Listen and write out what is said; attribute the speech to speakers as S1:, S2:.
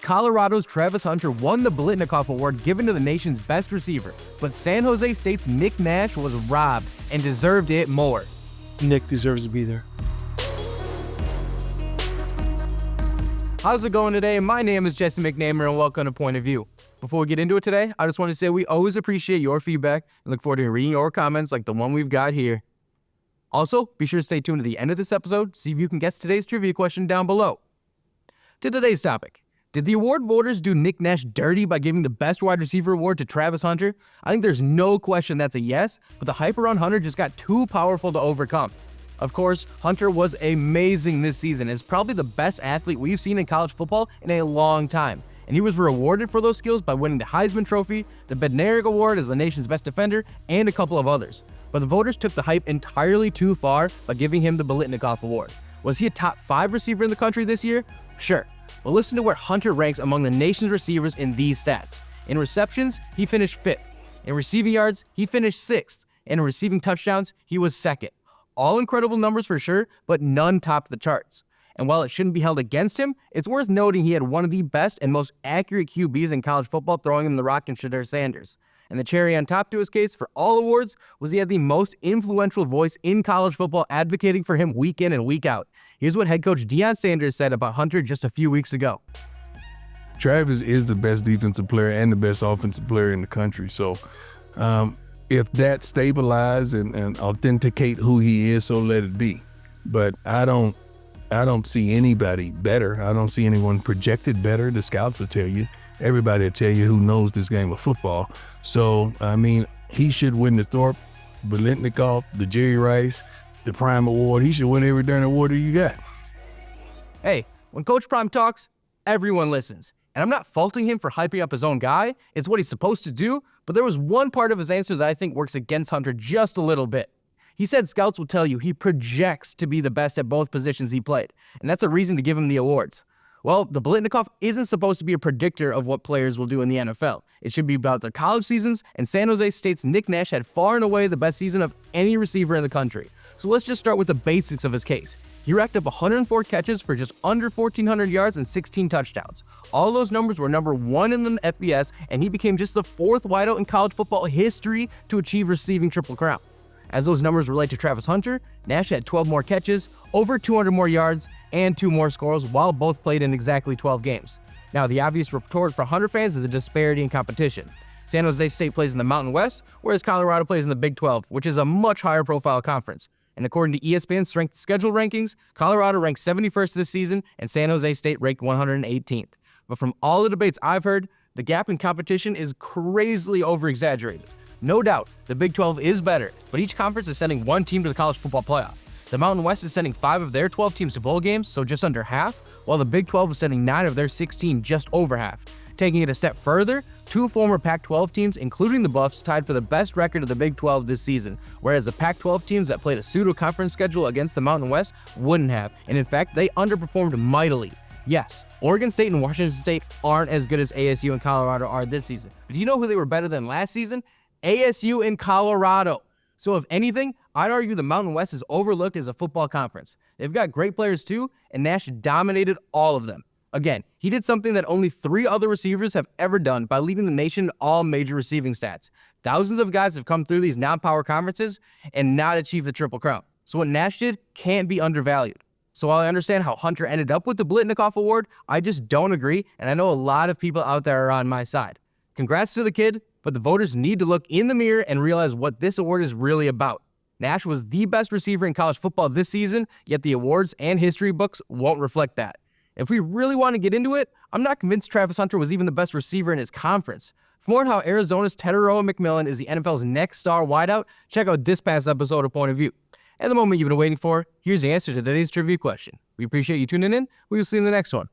S1: Colorado's Travis Hunter won the Biletnikoff Award given to the nation's best receiver, but San Jose State's Nick Nash was robbed and deserved it more.
S2: Nick deserves to be there.
S1: How's it going today? My name is Jesse McNamer and welcome to Point of View. Before we get into it today, I just want to say we always appreciate your feedback and look forward to reading your comments like the one we've got here. Also, be sure to stay tuned to the end of this episode to see if you can guess today's trivia question down below. To today's topic. Did the award voters do Nick Nash dirty by giving the best wide receiver award to Travis Hunter? I think there's no question that's a yes, but the hype around Hunter just got too powerful to overcome. Of course, Hunter was amazing this season and is probably the best athlete we've seen in college football in a long time. And he was rewarded for those skills by winning the Heisman Trophy, the Bednarik Award as the nation's best defender, and a couple of others. But the voters took the hype entirely too far by giving him the Biletnikoff Award. Was he a top 5 receiver in the country this year? Sure. But listen to where Hunter ranks among the nation's receivers in these stats. In receptions, he finished 5th. In receiving yards, he finished 6th. And in receiving touchdowns, he was 2nd. All incredible numbers for sure, but none topped the charts. And while it shouldn't be held against him, it's worth noting he had one of the best and most accurate QBs in college football throwing him the rock in Shedeur Sanders. And the cherry on top to his case for all awards was he had the most influential voice in college football advocating for him week in and week out. Here's what head coach Deion Sanders said about Hunter just a few weeks ago.
S3: Travis is the best defensive player and the best offensive player in the country. So if that stabilize and authenticate who he is, so let it be. But I don't see anybody better. I don't see anyone projected better. The scouts will tell you. Everybody will tell you who knows this game of football. So, I mean, he should win the Thorpe, Biletnikoff, the Jerry Rice, the Prime Award. He should win every darn award that you got.
S1: Hey, when Coach Prime talks, everyone listens. And I'm not faulting him for hyping up his own guy. It's what he's supposed to do. But there was one part of his answer that I think works against Hunter just a little bit. He said scouts will tell you he projects to be the best at both positions he played. And that's a reason to give him the awards. Well, the Biletnikoff isn't supposed to be a predictor of what players will do in the NFL. It should be about their college seasons, and San Jose State's Nick Nash had far and away the best season of any receiver in the country. So let's just start with the basics of his case. He racked up 104 catches for just under 1,400 yards and 16 touchdowns. All those numbers were number 1 in the FBS, and he became just the 4th wideout in college football history to achieve receiving Triple Crown. As those numbers relate to Travis Hunter, Nash had 12 more catches, over 200 more yards, and 2 more scores, while both played in exactly 12 games. Now, the obvious retort for Hunter fans is the disparity in competition. San Jose State plays in the Mountain West, whereas Colorado plays in the Big 12, which is a much higher profile conference. And according to ESPN's strength of schedule rankings, Colorado ranked 71st this season, and San Jose State ranked 118th. But from all the debates I've heard, the gap in competition is crazily over-exaggerated. No doubt, the Big 12 is better, but each conference is sending one team to the college football playoff. The Mountain West is sending 5 of their 12 teams to bowl games, so just under half, while the Big 12 is sending 9 of their 16, just over half. Taking it a step further, 2 former Pac-12 teams, including the Buffs, tied for the best record of the Big 12 this season, whereas the Pac-12 teams that played a pseudo-conference schedule against the Mountain West wouldn't have, and in fact, they underperformed mightily. Yes, Oregon State and Washington State aren't as good as ASU and Colorado are this season, but do you know who they were better than last season? ASU and Colorado. So if anything, I'd argue the Mountain West is overlooked as a football conference. They've got great players too, and Nash dominated all of them. Again, he did something that only 3 other receivers have ever done by leading the nation in all major receiving stats. Thousands of guys have come through these non-power conferences and not achieved the Triple Crown. So what Nash did can't be undervalued. So while I understand how Hunter ended up with the Biletnikoff Award, I just don't agree, and I know a lot of people out there are on my side. Congrats to the kid, but the voters need to look in the mirror and realize what this award is really about. Nash was the best receiver in college football this season, yet the awards and history books won't reflect that. If we really want to get into it, I'm not convinced Travis Hunter was even the best receiver in his conference. For more on how Arizona's Teteroa McMillan is the NFL's next star wideout, check out this past episode of Point of View. And the moment you've been waiting for, here's the answer to today's trivia question. We appreciate you tuning in. We will see you in the next one.